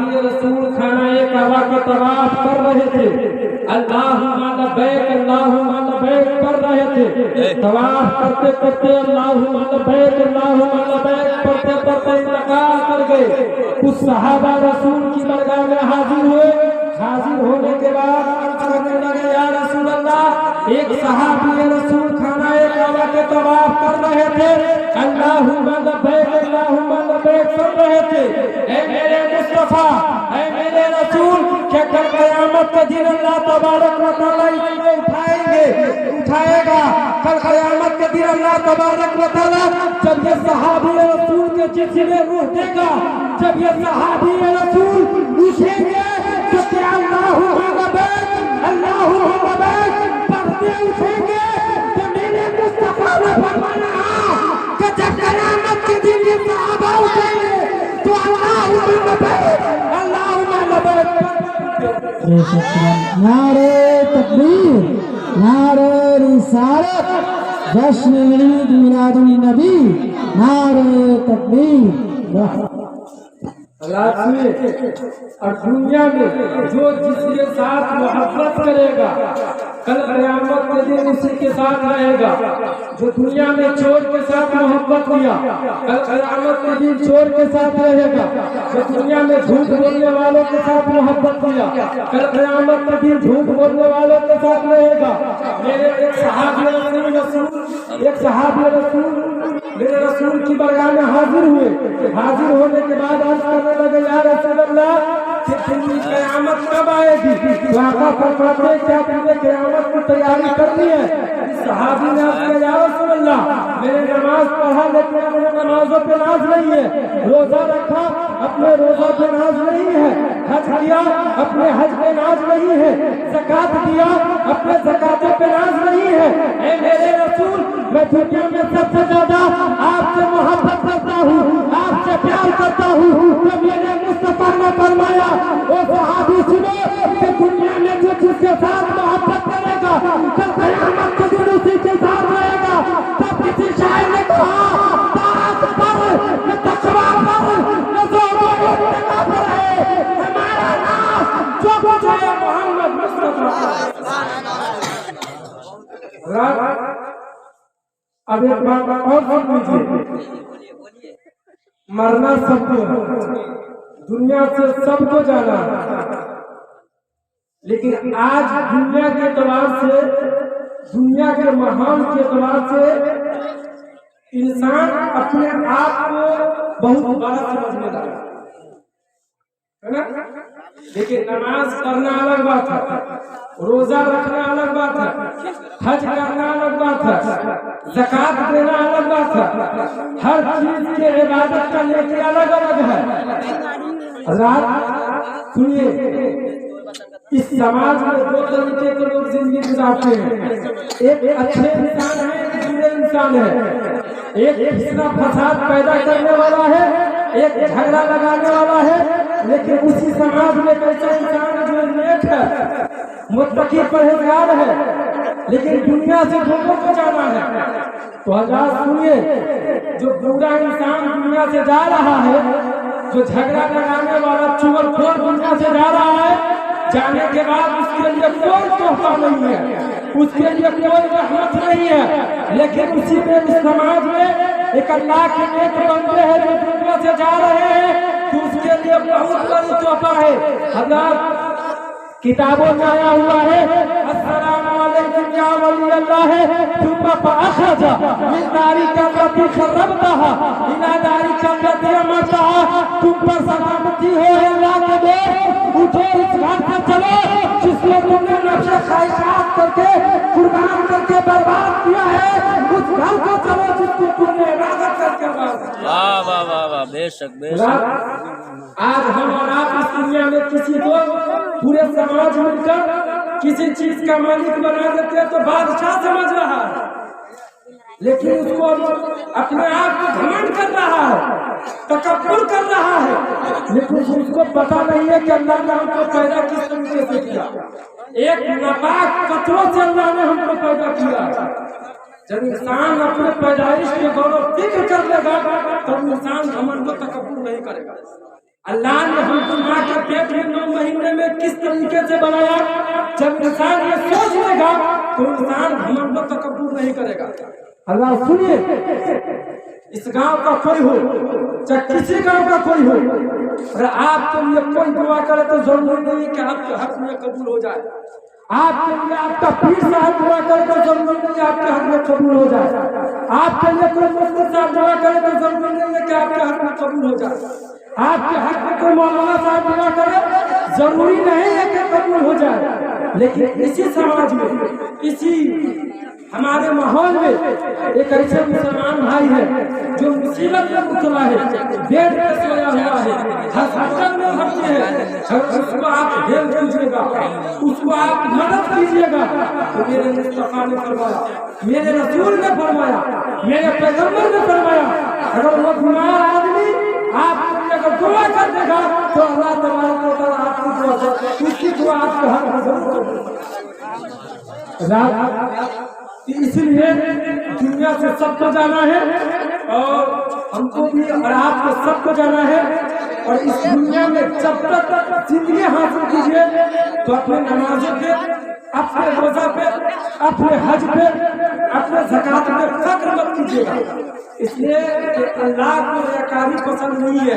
ये रसूल खाना काबा के तवाफ कर रहे थे, अल्लाहुम्मा लब्बैक अल्लाहुम्मा लब्बैक कर रहे थे। तवाफ करते करते अल्लाहुम्मा लब्बैक पढ़ते पढ़ते इंतकाल कर गए। कुछ सहाबा रसूल की दरगाह में हाजिर हुए। हाजिर होने के बाद कहने लगे, या रसूल अल्लाह, एक सहाबी रसूल खाना काबा के तवाफ कर रहे थे, अल्लाहुम्मा लब्बैक कर रहे थे। ऐ मेरे मुस्तफा, ऐ मेरे रसूल, क्या कल क़यामत के दिन अल्लाह तबारक व तआला इनको उठाएगा? कल क़यामत के दिन अल्लाह तबारक व तआला जब ये सहाबी रसूल के जिस्म में रूह देगा, जब ये सहाबी रसूल उठेंगे तो क्या अल्लाहुम्मा लब्बैक पढ़ते उठेंगे? तो मेरे मुस्तफा ने फरमाया कि जब क़यामत के दिन ये सहाबा उठेंगे तो अल्लाहुम्मा लब्बैक। नारे तकबीर, नारे रिसालत, जश्न ईद मिलादुन नबी, नारे तकबीर। और दुनिया में जो जिसके साथ मोहब्बत करेगा, कल क़यामत के दिन उसी के साथ रहेगा। जो दुनिया में चोर के साथ मोहब्बत किया, कल क़यामत के दिन चोर के साथ रहेगा। जो दुनिया में झूठ बोलने वालों के साथ मोहब्बत किया, कल क़यामत के दिन झूठ बोलने वालों के साथ रहेगा। मेरे एक सहाबी मेरे रसूल की बरगाह में हाजिर हुए। हाजिर होने के बाद अर्ज़ करने लगे, या रसूल अल्लाह, क़यामत कब आएगी? आका फरमाते हैं, क्या तुमने क़यामत की तैयारी कर ली है? सहाबी ने अर्ज़ किया, या रसूल अल्लाह, मैंने नमाज पढ़ा लेकिन अपने नमाजों पे नाज नहीं है। रोजा रखा, अपने रोजा पे नाज नहीं है। हज किया, अपने हज पे नाज नहीं है। ज़कात दिया, अपने ज़कातों पे नाज नहीं है। ऐ मेरे रसूल, मैं दुनिया में सबसे ज्यादा आपसे मोहब्बत करता हूँ, आपसे प्यार करता हूँ। तो मेरे मुस्तफा ने फरमाया, ओ सहाबी सुनो, कि दुनिया में जो जिसके साथ मोहब्बत करेगा, कल क़यामत के दिन उसी के साथ रहेगा। तब किसी शायर ने कहा, ताकत पर न तकवा पर न ज़ोर पर है, हमारा नाम जो कुछ है मोहम्मद मुस्तफा। अब एक बात और सुन लीजिए, मरना सबको है, दुनिया से सबको जाना है, लेकिन आज दुनिया के एतबार से, दुनिया के माहौल के एतबार से इंसान अपने आप को बहुत बड़ा समझने लगा है ना। लेकिन नमाज पढ़ना अलग बात है, रोजा रखना अलग बात है, हज करना अलग बात है, ज़कात देना अलग बात है। हर चीज के इबादत का लेके अलग अलग है। रात सुनिए, इस समाज में दो तरीके के लोग जिंदगी गुजारते हैं। एक अच्छे इंसान है, एक बुरे इंसान है। एक फितना फसाद पैदा करने वाला है, एक झगड़ा लगाने वाला है। लेकिन उसी समाज में ऐसा इंसान जो नेक है, मुत्तकी परहेज़गार है, लेकिन दुनिया से दोनों को जाना है। तो हज़रात सुनिए, जो बुरा इंसान दुनिया से जा रहा है, जो झगड़ा लगाने वाला चुगलखोर दुनिया से जा रहा है, जाने के बाद उसके लिए कोई तोहफा नहीं है, उसके लिए कोई रहमत नहीं है। लेकिन उसी में इस समाज में एक अल्लाह के नेक बंदे हैं जो दुनिया से जा रहे हैं, तो उसके लिए बहुत बड़ी तोहफा है। हज़रात किताबों में आया हुआ है, अस्सलामु अलैकुम या वली अल्लाह तुम फअखजा मिन दारी का लती खरबतहा इला दारी का लती अमरतहा। तुम पर सलामती हो अल्लाह के दोस्त, उठो इस घर से चलो जिसमें तुमने नफ्स ख्वाहिशात करके कुर्बान करके बर्बाद किया है, उस घर को चलो जिसको तुमने इबादत करके बर्बाद। वाह वाह वाह वाह, बेशक बेशक। आज हम और आप इस दुनिया में किसी को पूरे समाज मिलकर किसी चीज का मालिक बना देते हैं तो बादशाह समझ रहा है, लेकिन उसको अपने आप को घमंड कर रहा है, तकब्बुर कर रहा है। लेकिन उसको पता नहीं है कि अल्लाह ने हमको पैदा किस तरीके से किया। एक नापाक कतरों से अल्लाह ने हमको पैदा किया। जब इंसान अपने पैदाइश के गौरव फिक्र कर लेगा, तब इंसान घमंड को तकब्बुर नहीं करेगा। अल्लाह ने हमको माँ के पेट में 9 महीने में किस तरीके से बनाया। जब इंसान ये सोच लेगा तो इंसान घमंड और तकब्बुर नहीं करेगा। अल्लाह सुनिए, इस गांव का कोई हो चाहे किसी गांव का कोई हो, अगर आपके लिए कोई दुआ करे तो जरूरी नहीं कि आपके हक में कबूल हो जाए। आपके लिए आपका पीर साहब दुआ करे तो जरूरी नहीं आपके हक में कबूल हो जाए। आपके लिए कोई मुफ्ती साहब दुआ करे तो जरूरी नहीं है कि आपके हक में कबूल हो जाए। आपके हक में कोई मौलाना साहब दुआ करे जरूरी नहीं है कि कबूल हो जाए। लेकिन इसी समाज में, इसी हमारे माहौल में एक ऐसे मुसलमान भाई है जो मुसीबत में मुबतला है, बेड पे सोया हुआ है, हॉस्पिटल में भर्ती है। अगर उसको आप हेल्प कीजिएगा, उसको आप मदद कीजिएगा तो मेरे मुस्तफा ने फरमाया, मेरे रसूल ने फरमाया, मेरे पैगंबर ने फरमाया, अगर वो बीमार आदमी आप अगर दुआ कर देगा तो अल्लाह तबारक व तआला आपकी दुआ, उसकी दुआ आपके हक में जरूर। इसलिए दुनिया से सबको जाना है और हमको भी और आपको सबको जाना है। और इस दुनिया में जब तक जिंदगी हासिल कीजिए तो अपने नमाजों पे, अपने रोजा पे, अपने हज पे, अपने ज़कात पे फक्र मत कीजिएगा। इसलिए कि अल्लाह को रियाकारी पसंद नहीं है।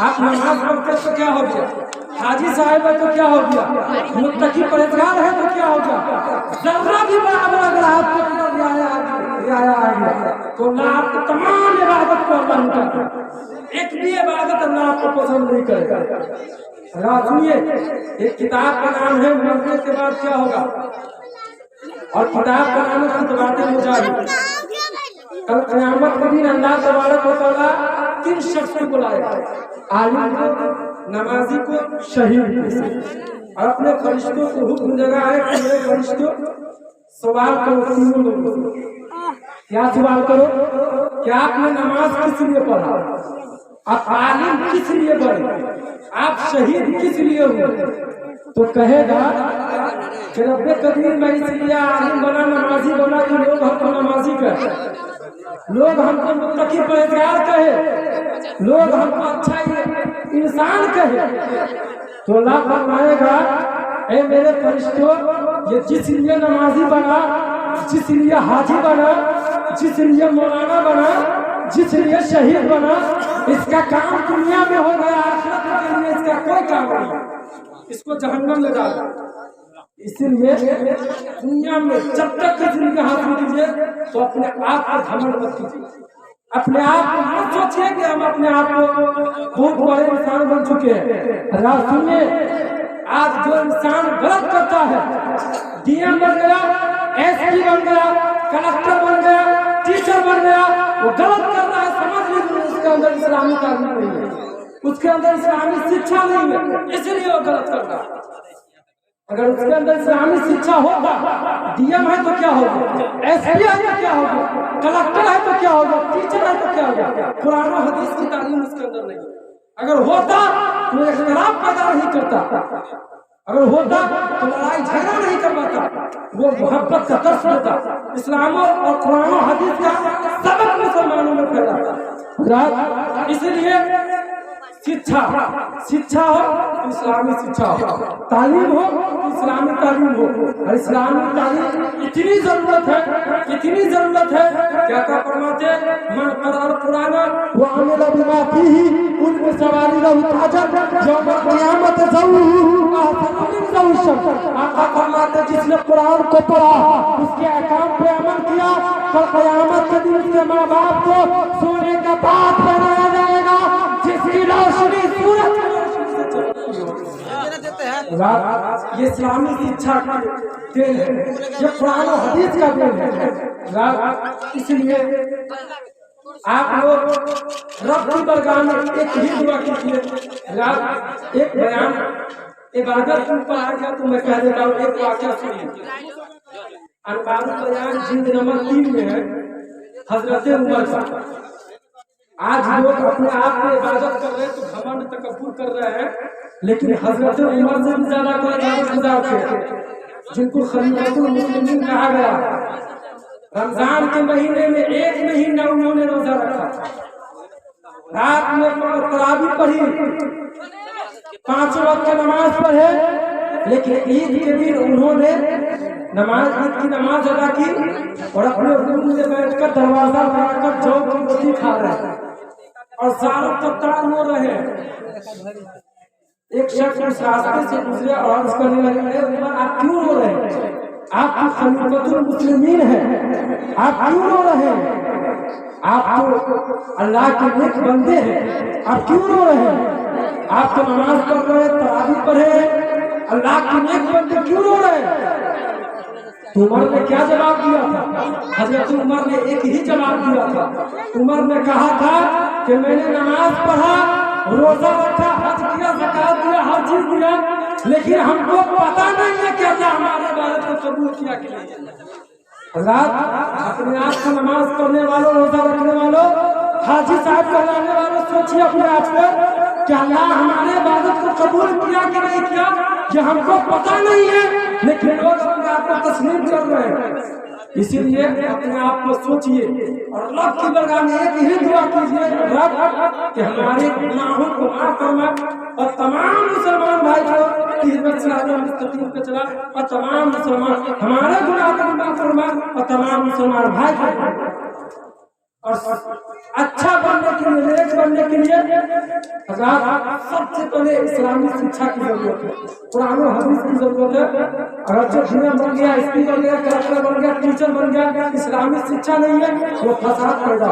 आप नमाज पढ़ते तो क्या हो गया, हाजी साहब है तो क्या हो गया, मुत्तकी परहेजगार है तो क्या हो गया, जरा भी बराबर अगर आपके अंदर रियाया आ गया तो अल्लाह आपको तमाम इबादत को अल्लाह करता, एक भी इबादत अल्लाह आपको पसंद नहीं करेगा। सुनिए, एक किताब का नाम है मरने के बाद क्या होगा, और किताब का नाम है खुतबात मुजाहिद। कल क़यामत के दिन अल्लाह तबारक व तआला 3 शख्स को बुलाएगा, आलिम को, नमाजी को, शहीद को, और अपने फरिश्तों को हुक्म देगा है कि मेरे फरिश्तों सवाल करो तीनों लोगों से। क्या सवाल करो कि आपने नमाज किस लिए पढ़ा, आप आलिम किस लिए बने, आप शहीद किस लिए हुए। तो कहेगा कि रब्बे कदीर मैं इसलिए आलिम बना, नमाजी बना कि लोग हमको नमाजी कहे, लोग हमको मुत्तकी परहेजगार कहे, लोग हमको अच्छा इंसान कहे। तो अल्लाह फरमाएगा, ऐ मेरे फरिश्तों, ये जिस लिए नमाजी बना, जिस लिए हाजी बना, जिस लिए मौलाना बना, जिस लिए शहीद बना, इसका काम दुनिया में हो गया, आखिरत के लिए इसका कोई काम नहीं, इसको जहन्नम में डाल। इसीलिए दुनिया में जब तक जिंदगी हासिल कीजिए तो अपने आप को घमंड मत कीजिए, अपने आप को मत सोचिए कि हम अपने आप को बहुत बड़े इंसान बन चुके हैं। रात सुनिए, आज जो इंसान गलत करता है, डीएम बन गया, एसपी बन गया, कलेक्टर बन गया, टीचर बन गया, वो गलत कर रहा है, समझ लीजिए उसके अंदर इस्लामी तालीम नहीं है, उसके अंदर इस्लामी शिक्षा नहीं है, इसलिए वो गलत कर रहा है। अगर उसके अंदर इस्लामी शिक्षा होगा, डीएम है तो क्या होगा, एसपी है तो क्या होगा, कलेक्टर है तो क्या होगा, टीचर है तो क्या होगा, कुरान और हदीस की तालीम उसके अंदर नहीं। अगर होता तो इख्तिलाफ पैदा नहीं करता, अगर होता तो लड़ाई झगड़ा नहीं करवाता, वो मोहब्बत का दर्स देता, इस्लाम और कुरान और हदीस का सबक मुसलमानों में फैलाता। इसलिए शिक्षा हो तो इस्लामी शिक्षा हो, तालीम हो तो इस्लामी तालीम हो। और इस्लामी तालीम इतनी जरूरत है, इतनी जरूरत है, क्या फरमाते हैं, मन क़राअल कुरान व अमिल बिमा फीही उन सवारी ला ताजर यौम क़यामत ज़ऊ अहसन मिन ज़ऊ शम्स। आका फरमाते जिसने कुरान को पढ़ा, उसके अहकाम पे अमल किया, कल क़यामत के दिन उसके माँ बाप को सोने का पात बनाया जाएगा, जिसकी रोशनी सूरज की रोशनी से चमकती हो। ये इस्लामी शिक्षा का देन है, ये कुरान और हदीस का देन है। इसलिए आप लोग रब की बरगाह में एक ही दुआ कीजिए। एक बयान इबादत के ऊपर आ गया तो मैं कह देता हूँ, एक वाक़या सुनिए। अनबारुल बयान जिल्द नंबर 3 में है, हजरत उमर का। आज लोग अपने आप में इबादत कर रहे हैं तो घमंड तकब्बुर कर रहे हैं, लेकिन हजरत उमर से भी ज्यादा कोई इबादतगुजार थे, जिनको खलीफतुल मुस्लिमीन कहा गया। रमजान के महीने में 1 महीना उन्होंने रोजा रखा, रात में तरावी पढ़ी, 5 वक्त की नमाज पढ़े, लेकिन ईद के दिन उन्होंने ईद की नमाज अदा की और अपने रूम में बैठकर दरवाजा लगाकर जौ की रोटी खा रहे और सालों तक तार हो रहे। एक शख्स उस रास्ते से गुजरे और अर्ज करने लगे, उमर आप क्यों रो रहे हैं? आप तो खलीफतुल मुस्लिमीन हैं, आप क्यों रो रहे हैं? आप तो अल्लाह के नेक बंदे हैं, आप क्यों रो रहे हैं? आप तो नमाज पढ़ रहे, तरावी पढ़े, अल्लाह के नेक बंदे क्यों रो रहे हैं? तो उमर ने क्या जवाब दिया था? हजरत उमर ने एक ही जवाब दिया था। उमर ने कहा था कि मैंने नमाज पढ़ा, रोजा रखा, हज किया, ज़कात दिया, हर चीज दिया, लेकिन हमको पता नहीं है कि अल्लाह हमारे इबादत को कबूल किया कि नहीं। हज़रात, अपने आप को नमाज पढ़ने वालों, रोजा रखने वालों, हाजी साहब कहलाने वालों, सोचिए अपने आप को कि अल्लाह हमारे इबादत को कबूल किया कि नहीं किया, कि हमको पता नहीं है, लेकिन लोग अपने आप को तस्लीम कर रहे हैं। इसीलिए अपने आप को सोचिए और रब की बरगाह में एक ही दुआ कीजिए, रब कि हमारे गुनाहों को माफ फरमा और तमाम मुसलमान भाई को हिदायत सिरात मुस्तकीम पे चला और तमाम मुसलमान हमारे गुनाह को माफ फरमा और तमाम मुसलमान भाई को और अच्छा बनने के लिए, नेक बनने के लिए हज़रात सबसे पहले इस्लामी शिक्षा की जरूरत है, कुरान और हदीस की जरूरत है। अगर जो दुनिया बन गया, स्पीकर बन गया, कलेक्टर बन गया, टीचर बन गया, इस्लामी शिक्षा नहीं है, वो फसाद पैदा